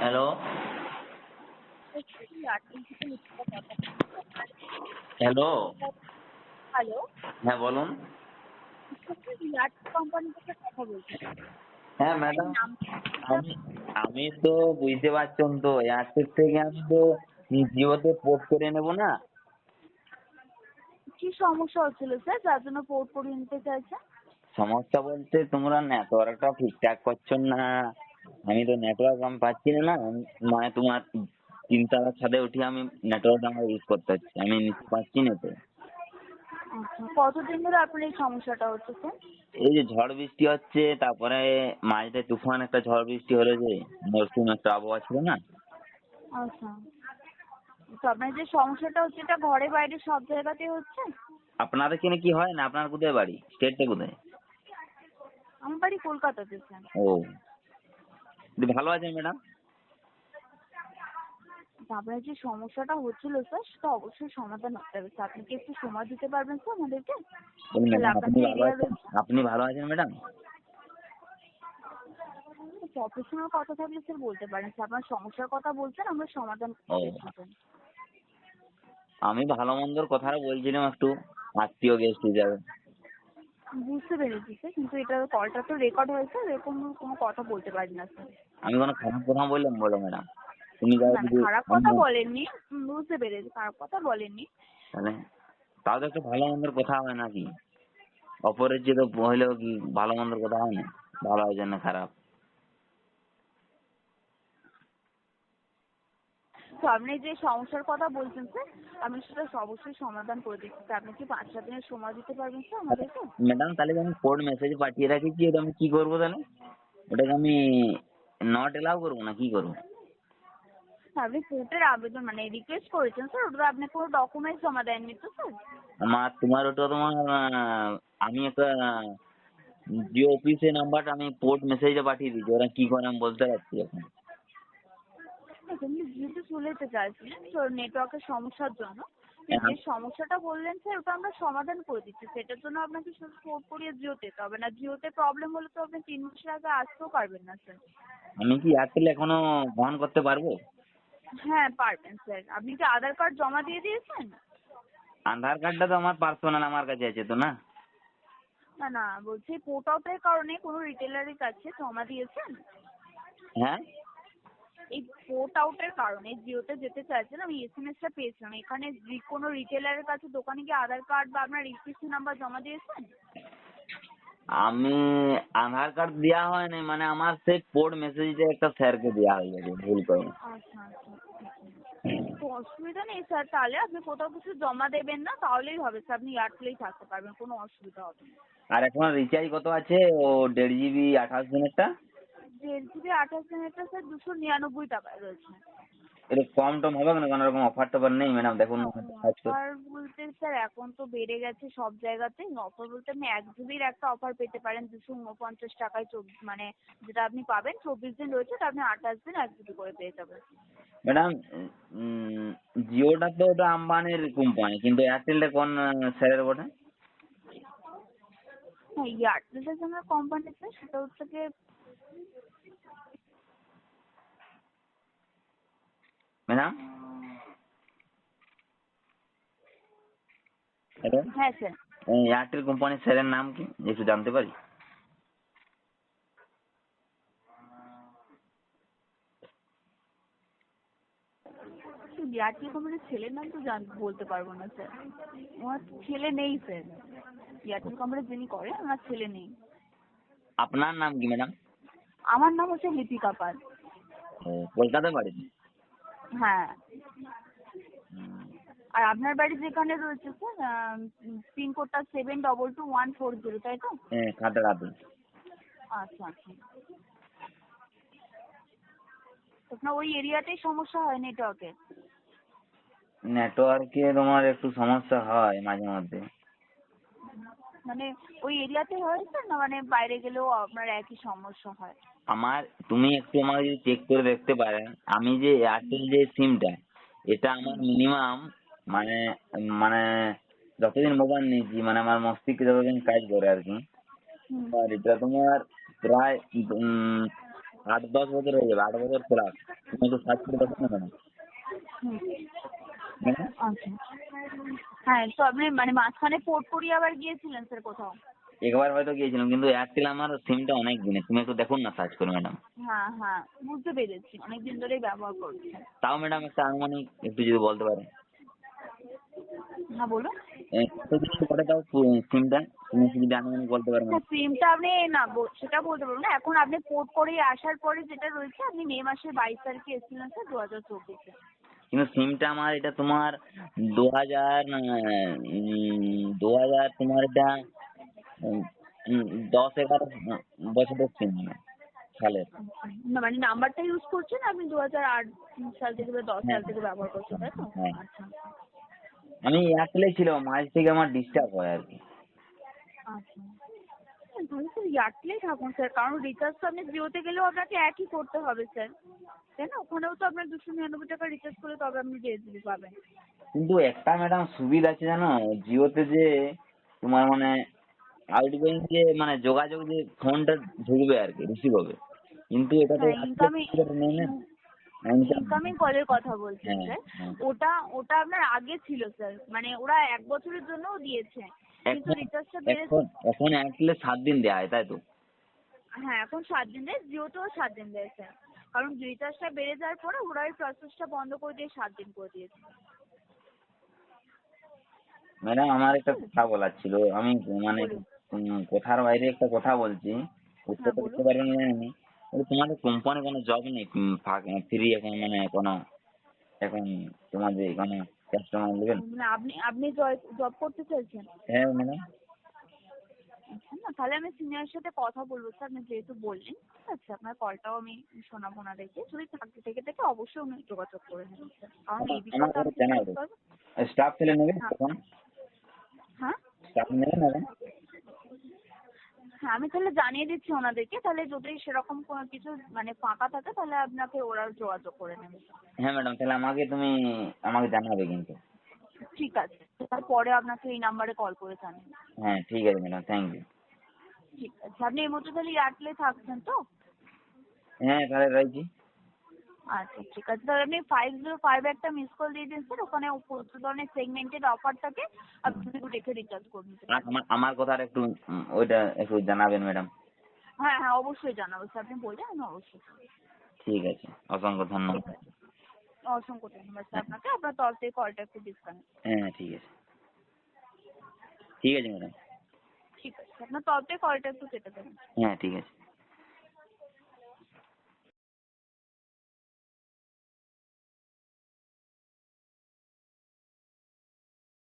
Hello, hello. Hello, হ্যাঁ, বলুন। Airtel company থেকে কথা বলছি। হ্যাঁ আপনার ম্যাডাম, নাম আমি আমি তো বুঝতে পারছেন তো, এয়ারটেল থেকে আমি তো জিওতে পোর্ট করে নেব না। কি সমস্যা হচ্ছিল স্যার যার জন্য পোর্ট করিয়ে নিতে চাইছেন? সমস্যা বলতে তোমরা নেটওয়ার্কটা ঠিকঠাক করছো না। আমি তো নেটওয়ার্ক আমি পাচ্ছি না। মানে তোমার তিনতলার ছাদে উঠে আমি নেটওয়ার্ক আমার ইউজ করতে হচ্ছে, আমি নিতে পারছি না তো। আচ্ছা, কতদিন ধরে আপনার এই সমস্যাটা হচ্ছে স্যার? এই যে ঝড় বৃষ্টি হচ্ছে, তারপরে মাঝে তুফান একটা ঝড় বৃষ্টি হলো, যে মরশুম একটা আবহাওয়া ছিল না। আচ্ছা, তো আপনার যে সমস্যাটা হচ্ছে এটা ঘরে বাইরে সব জায়গাতেই হচ্ছে? আপনাদের এখানে কি হয় না? আপনার কোথায় বাড়ি, স্টেটটা কোথায়? আমার বাড়ি কলকাতাতে স্যার। ও, ভালো আছেন ম্যাডাম? তো আপনার যে সমস্যাটা হচ্ছিল স্যার সেটা অবশ্যই সমাধান হতে হবে স্যার। আপনি কি একটু সময় দিতে পারবেন স্যার আমাদেরকে? বলুন তাহলে ম্যাডাম, আপনার আপনি যে ভালো এরিয়া আছেন? রয়েছে আপনি ভালো আছেন ম্যাডাম? প্রফেশনাল কথা থাকলে স্যার বলতে পারেন স্যার, আপনার সমস্যার কথা বলছেন, আমরা সমাধান ও, করতে এসেছি। আমি ভালো মন্দর কথা বলছিলাম একটু, আত্মীয় গেস্ট হিসাবে। বুঝতে পেরেছি স্যার, কিন্তু এটা কলটা তো রেকর্ড হয়েছে, এরকম কোনো কথা বলতে পারি না স্যার। আমি কোনো খারাপ কথা বললাম বলো ম্যাডাম? তুমি যাও না না, যদি খারাপ আমি, কথা বলেননি। বুঝতে পেরেছি, খারাপ কথা বলেননি। তাহলে তাও তো একটু ভালো মন্দের কথা হয় নাকি? অপরিচিত হইলেও কি ভালো মন্দের কথা হয় না? ভালো হয় না খারাপ? তো আপনি যে সমস্যার কথা বলছেন স্যার, আমি সেটা অবশ্যই সমাধান করে দিচ্ছি স্যার। আপনি কি 5-7 দিনের সময় দিতে পারবেন স্যার আমাদেরকে? ম্যাডাম তাহলে আমি কোড মেসেজ পাঠিয়ে রাখি, ওটা আমি কি করবো তাহলে? ওটাকে আমি নট এলাও করবো না কি করবো? আপনি কোর্টের আবেদন মানে রিকোয়েস্ট করেছেন স্যার, ওটা আপনি কোনো ডকুমেন্টস জমা দেননি তো স্যার? তোমার ওটা তোমার আমি একটা জিও অফিসের নাম্বারটা আমি পোর্ট মেসেজে পাঠিয়ে দিচ্ছি, ওরা কি করে আমি বলতে পারছি এখন। তুমি যেহেতু চলেতে চাইছিলেন তো নেটওয়ার্কের সমস্যার জন্য, তো যে হ্যাঁ, সমস্যাটা বললেন স্যার ওটা আমরা সমাধান করে দিচ্ছি। সেটার জন্য আপনাকে শুধু পোর্ট করিয়ে জিওতে যেতে হবে না। জিওতে প্রবলেম হলে তো আপনি 3 মাসের আগে আসতেও পারবেন না স্যার। আমি কি এয়ারটেল এখনো বহন করতে পারবো? হ্যাঁ পারবেন স্যার। আপনি কি আধার কার্ড জমা দিয়ে দিয়েছেন? আধার কার্ডটা তো আমার পার্সোনাল আমার কাছে আছে তো না? না না, বলছি পোর্ট আউটের কারণে কোনো রিটেলারের কাছে জমা দিয়েছেন? হ্যাঁ, এই পোর্ট আউটের কারণে জিওতে যেতে চাইছেন, আমি এসএমএসটা পেয়েছিলাম। এখানে কোনো রিটেলারের কাছে দোকানে গিয়ে আধার কার্ড বা আপনার ইসিসি নাম্বার জমা দিয়েছেন? আমি আধার কার্ড দেওয়া হয়নি, মানে আমার সেই পোর্ট মেসেজটা একটা স্যারকে দেওয়া হয়ে গেছে ভুল করে। আচ্ছা আচ্ছা। তো অসুবিধা নেই স্যার, তাহলে আপনি কোথাও কিছু জমা দেবেন না, তাহলেই হবে স্যার। আপনি এয়ারটেলেই থাকতে পারবেন, কোনো অসুবিধা হবে না। আর এখন রিচার্জ কত আছে ও? 1.5 GB 28 দিনেরটা? 1.5 GB 28 দিনেরটা স্যার 299 টাকায় রয়েছে। এটা কম টম হবে না? কোনো রকম অফার টফার নেই ম্যাডাম? দেখুন না, কাজ করে। অফার বলতে স্যার এখন তো বেড়ে গেছে সব জায়গাতেই। অফার বলতে আপনি 1 GB একটা অফার পেতে পারেন 249 টাকায়, মানে যেটা আপনি পাবেন 24 দিন রয়েছে, তা আপনি 28 দিন 1 GB করে পেয়ে যাবেন। ম্যাডাম, জিওটা তো ওটা আম্বানির কোম্পানি, কিন্তু এয়ারটেলটা কোন স্যারের বটে? হ্যাঁ, এয়ারটেলটা যে আমার কোম্পানি স্যার সেটা হচ্ছে গিয়ে, ম্যাডাম, হ্যালো, হ্যাঁ স্যার। এয়ারটেল কোম্পানির স্যারের নাম কি একটু জানতে পারি? এয়ারটেল কোম্পানির ছেলের নাম তো বলতে পারবো না স্যার। আমার ছেলে নেই স্যার। এয়ারটেল কোম্পানি যিনি করেন আমার ছেলে নেই। আপনার নাম কি ম্যাডাম? আমার নাম হচ্ছে লিপিকা পাল। ও, কলকাতায় বাড়ি? হ্যাঁ। হুম, আর আপনার বাড়ি যেখানে রয়েছে স্যার, পিনকোডটা 722140, তাই তো? হ্যাঁ, খাতড়াতে। আচ্ছা আচ্ছা। আপনার ওই এরিয়াতেই সমস্যা হয় নেটওয়ার্কের? নেটওয়ার্কে তোমার একটু সমস্যা হয় মাঝে মধ্যে। মানে ওই এরিয়াতে হয় স্যার, না মানে বাইরে গেলেও আপনার একই সমস্যা হয়? আমার, তুমি একটু আমাকে যদি চেক করে দেখতে পারেন, আমি যে এয়ারটেল যে সিমটা, এটা আমার হুম মিনিমাম মানে মানে যতদিন মোবাইল নিয়েছি, মানে আমার মস্তিষ্কে যতদিন কাজ করে আর কি, হুম। আর এটা তোমার প্রায় 8-10 বছর হয়ে যাবে, 8 বছর প্লাস। তুমি একটু সার্চ করে দেখো না ম্যাডাম। হুম। ম্যাডাম আচ্ছা। হ্যাঁ, তো আপনি মানে মাঝখানে পোর্ট করিয়ে আবার গিয়েছিলেন স্যার কোথাও? একবার হয়তো গিয়েছিলাম, কিন্তু এয়ারটেল আমার সিমটা অনেক দিনের, তুমি একটু দেখুন না সার্চ করে ম্যাডাম। হ্যাঁ, হ্যাঁ, বুঝতে পেরেছি। অনেকদিন ধরেই ব্যবহার করছেন। তাও ম্যাডাম একটা আনুমানিক একটু যদি বলতে পারেন। হ্যাঁ, বলুন। কতদিন পরে তাও সিমটা তুমি যদি আনুমানিক বলতে পারো হ্যাঁ, ম্যাডাম। সিমটা আপনি না সেটা বলতে পারবো না। এখন আপনি পোর্ট করে আসার পরে যেটা রয়েছে, আপনি মে মাসের 22 তারিখে এসেছিলেন স্যার 2024-এ। কিন্তু সিমটা আমার এটা তোমার 2000 2000 তোমার এটা উম, 10-11 বছরের সিম মানে সালের। না মানে নাম্বারটা ইউজ করছেন আপনি 2008 সাল থেকে বা 10 হ্যাঁ সাল থেকে ব্যবহার করছেন, তাই তো? হ্যাঁ, আচ্ছা। আমি এয়ারটেলে ছিল, মাঝ থেকে আমার ডিস্টার্ব হয় আর কি। আচ্ছা। তাহলে স্যার এয়ারটেলেই থাকুন স্যার, কারণ রিচার্জ তো আপনি জিওতে গেলেও আপনাকে একই করতে হবে স্যার, তাই না? ওখানেও তো আপনার 299 টাকা রিচার্জ করে তবে আপনি 1.5 জিবি পাবেন। কিন্তু একটা ম্যাডাম সুবিধা আছে জানো, জিওতে যে তোমার মানে আউটগোয়িং যে মানে যোগাযোগ যে ফোনটা ঢুকবে আর কি, রিসিভ হবে, কিন্তু এটাতে হ্যাঁ, এয়ারটেলের নেই না। ইনকামিং কলের কথা বলছেন হ্যাঁ স্যার। হ্যাঁ। ওটা ওটা আপনার আগে ছিল স্যার, মানে ওরা 1 বছরের জন্যও দিয়েছে, কিন্তু এখন রিচার্জটা বেড়ে। এখন এখন এয়ারটেলে 7 দিন দেওয়া হয়, তাই তো? হ্যাঁ, এখন 7 দিন দেয়, জিওতেও 7 দিন দেয় স্যার। কারণ রিচার্জটা বেড়ে যাওয়ার পরে ওরা এই প্রসেসটা বন্ধ করে দিয়ে 7 দিন করে দিয়েছে। ম্যাডাম আমার একটা বুঝতে কথা বলার ছিল, আমি মানে বলুন। কথার বাইরে একটা কথা বলছি, উত্তর হ্যাঁ, তো দিতে বলুন। পারবেন না জানি। বলি, তোমাদের কোম্পানি কোনো জব নেই ফ্রি এখন, মানে কোনো এখন তোমাদের কোনো কাস্টমার নেবেন? মানে আপনি আপনি জব করতে চাইছেন? হ্যাঁ ম্যাডাম। আচ্ছা, না তাহলে আমি সিনিয়রের সাথে কথা বলবো স্যার, আপনি যেহেতু বললেন। ঠিক আছে, আপনার কলটাও আমি শোনাবো ওনাদেরকে। যদি থেকে অবশ্যই উনি যোগাযোগ করে নেবেন স্যার, কারণ এই আমার বিষয়ে তো ঘরে আমি কিছু জানাবে, বলতে পারবো না। স্টাফ ছেলে নেবেন হ্যাঁ। তখন? হ্যাঁ। স্টাফ নেবেন ম্যাডাম? হ্যাঁ, আমি তাহলে জানিয়ে দিচ্ছি ওনাদেরকে, তাহলে যদি সেরকম কোনো কিছু মানে ফাঁকা থাকে তাহলে আপনাকে ওরা যোগাযোগ করে নেবে। হ্যাঁ ম্যাডাম, তাহলে আমাকে জানাবে কিন্তু। ঠিক আছে, তারপরে আপনাকে এই নাম্বারে কল করে জানিয়ে দেবো। হ্যাঁ ঠিক আছে ম্যাডাম, থ্যাংক ইউ। ঠিক আছে, আপনি এই মুহূর্তে তাহলে এয়ারটেলে থাকছেন তো? হ্যাঁ তাহলে রয়েছি। আচ্ছা, ঠিক আছে, তাহলে আপনি 505 একটা মিস কল দিয়ে দিন স্যার, ওখানে প্রচুর ধরনের সেগমেন্টেড অফার থাকে, আপনি দেখে রিচার্জ করে নিতে আর পারেন। আমার কথাটা একটু ওইটা একটু জানাবেন ম্যাডাম। হ্যাঁ, হ্যাঁ, অবশ্যই জানাবো স্যার, আপনি বলবেন আমি অবশ্যই। ঠিক আছে, অসংখ্য ঠিক ধন্যবাদ। আছে, অসংখ্য ধন্যবাদ স্যার আপনাকে, আপনার তরফ থেকে কলটা একটু ডিসকানেক্ট। হ্যাঁ ঠিক আছে, ঠিক আছে ম্যাডাম। ঠিক আছে, আপনার তরফ থেকে কলটা একটু কেটে দেবেন। হ্যাঁ ঠিক আছে।